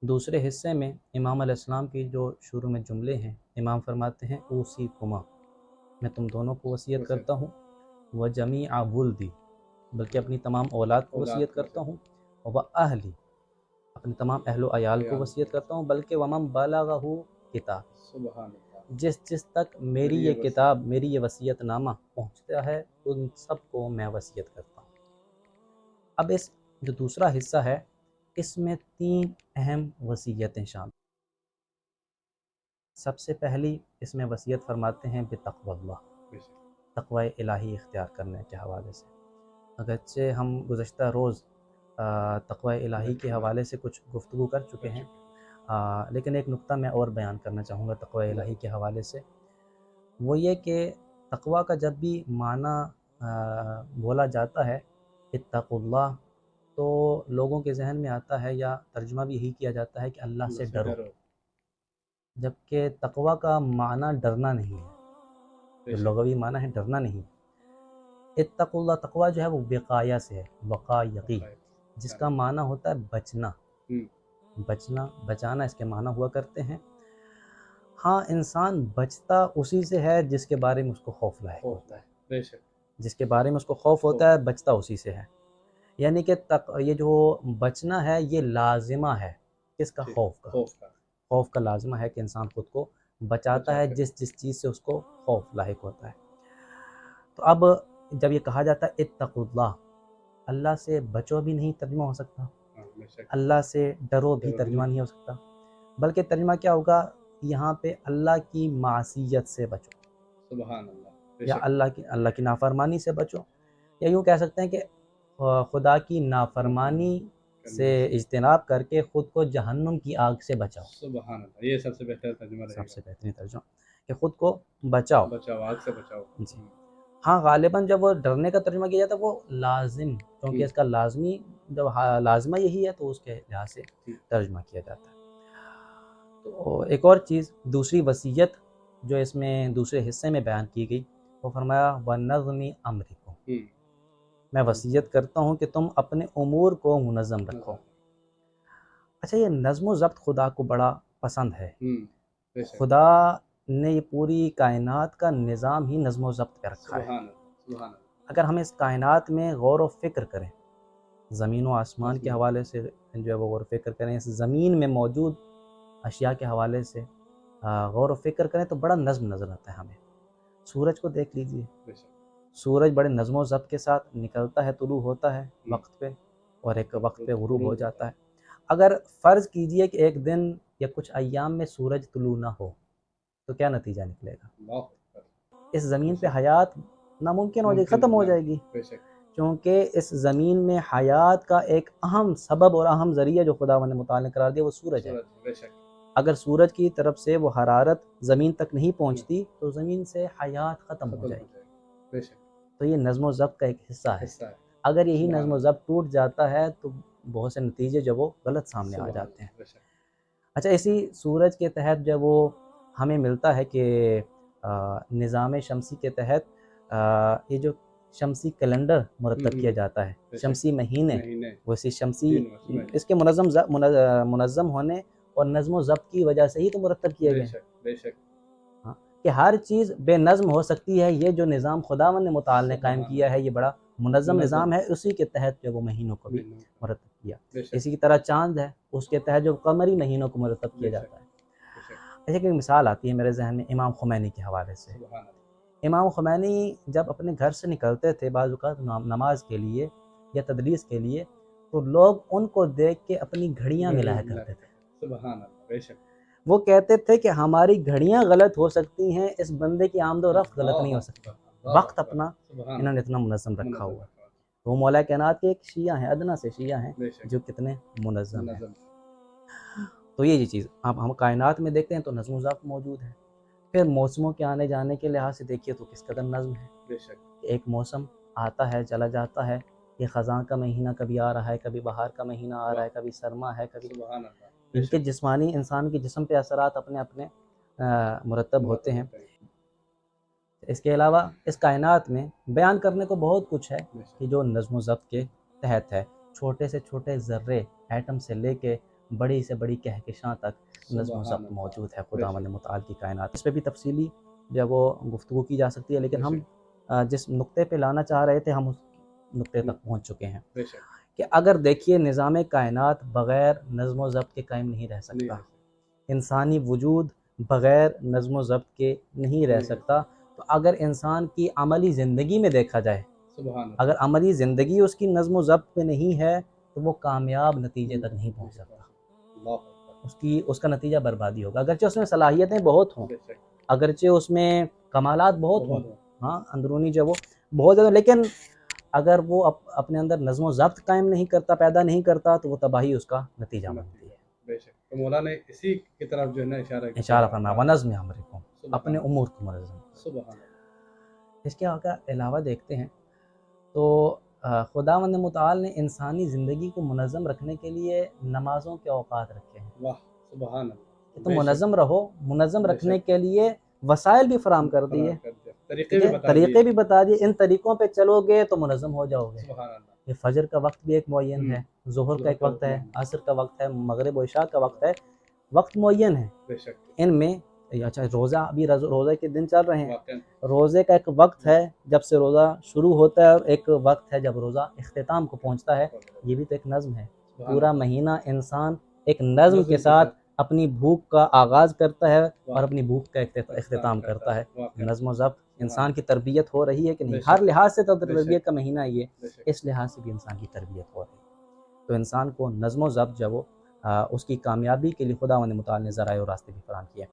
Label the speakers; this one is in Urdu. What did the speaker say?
Speaker 1: دوسرے حصے میں امام علیہ السلام کی جو شروع میں جملے ہیں، امام فرماتے ہیں اوصیکما، میں تم دونوں کو وصیت کرتا ہوں، وجمیع ولدی، بلکہ اپنی تمام اولاد کو وصیت کرتا ہوں، واہلی، اپنے تمام اہل و عیال کو وصیت کرتا ہوں، بلکہ ومن بلغہ کتاب،
Speaker 2: سبحان اللہ،
Speaker 1: جس تک میری یہ کتاب، میری یہ وصیت نامہ پہنچتا ہے، ان سب کو میں وصیت کرتا ہوں۔ اب اس جو دوسرا حصہ ہے، اس میں 3 اہم وصیتیں شامل۔ سب سے پہلی اس میں وصیت فرماتے ہیں بتقوی اللہ، تقوی الہی اختیار کرنے کے حوالے سے۔ اگرچہ ہم گزشتہ روز تقوی الہی کے حوالے سے کچھ گفتگو کر چکے ہیں، لیکن ایک نقطہ میں اور بیان کرنا چاہوں گا تقوی الہی کے حوالے سے، وہ یہ کہ تقوی کا جب بھی معنی بولا جاتا ہے اتقوا اللہ، تو لوگوں کے ذہن میں آتا ہے یا ترجمہ بھی یہی کیا جاتا ہے کہ اللہ سے ڈرو، جبکہ تقوی کا معنی ڈرنا نہیں ہے، جو لغوی معنی ہے ڈرنا نہیں ہے۔ اتقوا اللہ، تقوی جو ہے وہ وقایہ سے ہے، وقایقی، جس کا معنی ہوتا ہے بچنا، بچنا، بچانا اس کے معنی ہوا کرتے ہیں۔ ہاں، انسان بچتا اسی سے ہے جس کے بارے میں اس کو خوف لاحق ہوتا ہے، جس کے بارے میں اس کو خوف ہوتا ہے بچتا اسی سے ہے، یعنی کہ یہ جو بچنا ہے یہ لازمہ ہے کس کا؟ خوف کا، خوف کا لازمہ ہے کہ انسان خود کو بچاتا ہے جس چیز سے اس کو خوف لاحق ہوتا ہے۔ تو اب جب یہ کہا جاتا ہے اتقوا اللہ، اللہ سے بچو بھی نہیں ترجمہ ہو سکتا، اللہ سے ڈرو بھی ترجمہ نہیں ہو سکتا، بلکہ ترجمہ کیا ہوگا یہاں پہ؟ اللہ کی معصیت سے بچو،
Speaker 2: سبحان اللہ،
Speaker 1: یا اللہ کی نافرمانی سے بچو، یا یوں کہہ سکتے ہیں کہ خدا کی نافرمانی سے اجتناب کر کے خود کو جہنم کی آگ سے بچاؤ۔
Speaker 2: سبحان اللہ، یہ سب سے بہتر ترجمہ رہے گا،
Speaker 1: سب سے بہترین ترجمہ کہ خود کو بچاؤ،
Speaker 2: آگ سے بچاؤ۔
Speaker 1: جی ہاں، غالباً جب وہ ڈرنے کا ترجمہ کیا جاتا ہے وہ لازم، کیونکہ اس کا لازمی جب لازمہ یہی ہے تو اس کے لحاظ سے ترجمہ کیا جاتا ہے۔ تو ایک اور چیز، دوسری وصیت جو اس میں دوسرے حصے میں بیان کی گئی، وہ فرمایا وَنَظْمِ أَمْرِكُمْ، میں وصیت کرتا ہوں کہ تم اپنے امور کو منظم رکھو۔ اچھا، یہ نظم و ضبط خدا کو بڑا پسند ہے، خدا نے یہ پوری کائنات کا نظام ہی نظم و ضبط پہ رکھا ہے۔ اگر ہم اس کائنات میں غور و فکر کریں، زمین و آسمان کے حوالے سے جو ہے وہ غور و فکر کریں، اس زمین میں موجود اشیاء کے حوالے سے غور و فکر کریں تو بڑا نظم نظر آتا ہے ہمیں۔ سورج کو دیکھ لیجئے، سورج بڑے نظم و ضبط کے ساتھ نکلتا ہے، طلوع ہوتا ہے وقت پہ اور ایک وقت پہ غروب ہو جاتا ہے۔ اگر فرض کیجئے کہ ایک دن یا کچھ ایام میں سورج طلوع نہ ہو تو کیا نتیجہ نکلے گا؟ اس زمین پہ حیات ناممکن ہو جائے گی، ختم ہو جائے گی، کیونکہ اس زمین میں حیات کا ایک اہم سبب اور اہم ذریعہ جو خداوند نے متعین قرار دیا وہ سورج ہے۔ اگر سورج کی طرف سے وہ حرارت زمین تک نہیں پہنچتی تو زمین سے حیات ختم ہو جائے گی۔ تو یہ نظم و ضبط کا ایک حصہ ہے، اگر یہی نظم و ضبط ٹوٹ جاتا ہے تو بہت سے نتیجے جو وہ غلط سامنے آ جاتے ہیں۔ اچھا، اسی سورج کے تحت جب وہ ہمیں ملتا ہے کہ نظام شمسی کے تحت یہ جو شمسی کیلنڈر مرتب کیا جاتا ہے، شمسی مہینے، وہ اسی شمسی اس کے منظم ہونے اور نظم و ضبط کی وجہ سے ہی تو مرتب کیے گئے ہیں، کہ ہر چیز بے نظم ہو سکتی ہے، یہ جو نظام خداوند نے متعال نے قائم کیا ہے یہ بڑا منظم نظام ہے، اسی کے تحت جو وہ مہینوں کو بھی مرتب کیا۔ اسی کی طرح چاند ہے، اس کے تحت جو قمری مہینوں کو مرتب کیا جاتا ہے۔ ایسے کہ مثال آتی ہے میرے ذہن میں امام خمینی کے حوالے سے۔ امام خمینی جب اپنے گھر سے نکلتے تھے بعض اوقات نماز کے لیے یا تدریس کے لیے تو لوگ ان کو دیکھ کے اپنی گھڑیاں ملایا کرتے تھے۔
Speaker 2: سبحان اللہ، بے شک، وہ
Speaker 1: وہ کہتے تھے کہ ہماری گھڑیاں غلط ہو سکتی ہیں، اس بندے کی آمد و رفت غلط نہیں ہو سکتی، وقت اپنا انہوں نے اتنا منظم رکھا ہوا۔ وہ مولا کائنات کے ایک شیعہ ہیں، ادنا سے شیعہ ہیں جو کتنے منظم ہیں۔ تو یہ چیز اب ہم کائنات میں دیکھتے ہیں تو نظم و ضبط موجود ہے۔ پھر موسموں کے آنے جانے کے لحاظ سے دیکھیے تو کس قدر نظم ہے۔ ایک موسم آتا ہے چلا جاتا ہے، یہ خزاں کا مہینہ کبھی آ رہا ہے، کبھی بہار کا مہینہ آ رہا ہے، کبھی سرما ہے، کبھی ان کے جسمانی انسان کے جسم پہ اثرات اپنے اپنے مرتب ہوتے ہیں۔ اس کے علاوہ اس کائنات میں بیان کرنے کو بہت کچھ ہے کہ جو نظم و ضبط کے تحت ہے، چھوٹے سے چھوٹے ذرے ایٹم سے لے کے بڑی سے بڑی کہکشاں تک نظم و
Speaker 2: سبحان
Speaker 1: ضبط
Speaker 2: اللہ،
Speaker 1: موجود ہے
Speaker 2: بے
Speaker 1: خداوند
Speaker 2: شک،
Speaker 1: متعال کی کائنات. اس پہ بھی تفصیلی جو ہے وہ گفتگو کی جا سکتی ہے، لیکن
Speaker 2: بے
Speaker 1: ہم
Speaker 2: شک،
Speaker 1: جس نقطے پہ لانا چاہ رہے تھے ہم اس نقطے
Speaker 2: ہم،
Speaker 1: تک پہنچ چکے ہیں
Speaker 2: بے شک،
Speaker 1: کہ اگر دیکھیے نظام کائنات بغیر نظم و ضبط کے قائم نہیں رہ
Speaker 2: نہیں
Speaker 1: سکتا،
Speaker 2: رہ سکتے،
Speaker 1: انسانی وجود بغیر نظم و ضبط کے نہیں رہ
Speaker 2: نہیں رہ
Speaker 1: سکتا. تو اگر انسان کی عملی زندگی میں دیکھا جائے،
Speaker 2: سبحان
Speaker 1: اگر
Speaker 2: اللہ،
Speaker 1: عملی زندگی اس کی نظم و ضبط پہ نہیں ہے تو وہ کامیاب نتیجے تک نہیں پہنچ سکتا.
Speaker 2: اللہ اکبر،
Speaker 1: اس کا نتیجہ بربادی ہوگا. اگرچہ اس میں صلاحیتیں بہت ہوں،
Speaker 2: بے شک،
Speaker 1: اگرچہ اس میں کمالات بہت ہوں،
Speaker 2: بہت
Speaker 1: ہاں اندرونی جو وہ بہت زیادہ، لیکن اگر وہ اپنے اندر نظم و ضبط قائم نہیں کرتا، پیدا نہیں کرتا، تو وہ تباہی اس کا نتیجہ بنتی ہے.
Speaker 2: بے شک. تو مولانا نے اسی کی طرف جو ہے نا اشارہ
Speaker 1: اشارہ
Speaker 2: کیا،
Speaker 1: فرما ونظم امرکم،
Speaker 2: سبحان
Speaker 1: اپنے
Speaker 2: اللہ،
Speaker 1: امور کو منظم کرو.
Speaker 2: سبحان اللہ،
Speaker 1: اس کے علاوہ دیکھتے ہیں تو خداوند متعال نے انسانی زندگی کو منظم رکھنے کے لیے نمازوں کے اوقات رکھے ہیں
Speaker 2: واہ، سبحان اللہ،
Speaker 1: کہ تم
Speaker 2: بے شک،
Speaker 1: منظم رہو. منظم
Speaker 2: بے
Speaker 1: رکھنے
Speaker 2: شک،
Speaker 1: کے لیے وسائل بھی فراہم کر دیے،
Speaker 2: فراہم کر دیا، طریقے
Speaker 1: ٹھیک
Speaker 2: بھی
Speaker 1: ہے،
Speaker 2: بتا
Speaker 1: طریقے
Speaker 2: دیے،
Speaker 1: بھی بتا دیے. ان طریقوں پہ چلو گے تو منظم ہو جاؤ گے.
Speaker 2: سبحان اللہ،
Speaker 1: یہ فجر کا وقت بھی ایک معین ہے، ظہر کا ایک وقت ہے، عصر کا وقت ہے، مغرب و عشاء کا وقت ہے. وقت معین ہے.
Speaker 2: بے شک،
Speaker 1: ان میں اچھا روزہ، ابھی روزے کے دن چل رہے ہیں،
Speaker 2: واقعاً،
Speaker 1: روزے کا ایک وقت ہے جب سے روزہ شروع ہوتا ہے، اور ایک وقت ہے جب روزہ اختتام کو پہنچتا ہے. یہ بھی تو ایک نظم ہے.
Speaker 2: سبحان
Speaker 1: پورا
Speaker 2: اللہ،
Speaker 1: مہینہ انسان ایک نظم کے ساتھ اپنی بھوک کا آغاز کرتا ہے اور اپنی بھوک کا اختتام کرتا ہے.
Speaker 2: واقعاً،
Speaker 1: نظم و ضبط انسان کی
Speaker 2: اللہ،
Speaker 1: تربیت ہو رہی ہے کہ نہیں؟
Speaker 2: بے
Speaker 1: ہر
Speaker 2: شک،
Speaker 1: لحاظ سے تو
Speaker 2: بے
Speaker 1: تربیت
Speaker 2: شک،
Speaker 1: کا مہینہ ہے یہ،
Speaker 2: بے شک،
Speaker 1: اس لحاظ سے بھی انسان کی تربیت ہو رہی ہے. تو انسان کو نظم و ضبط جو وہ اس کی کامیابی کے لیے خداوند متعال نے ذرائع و راستے بھی فراہم کیے.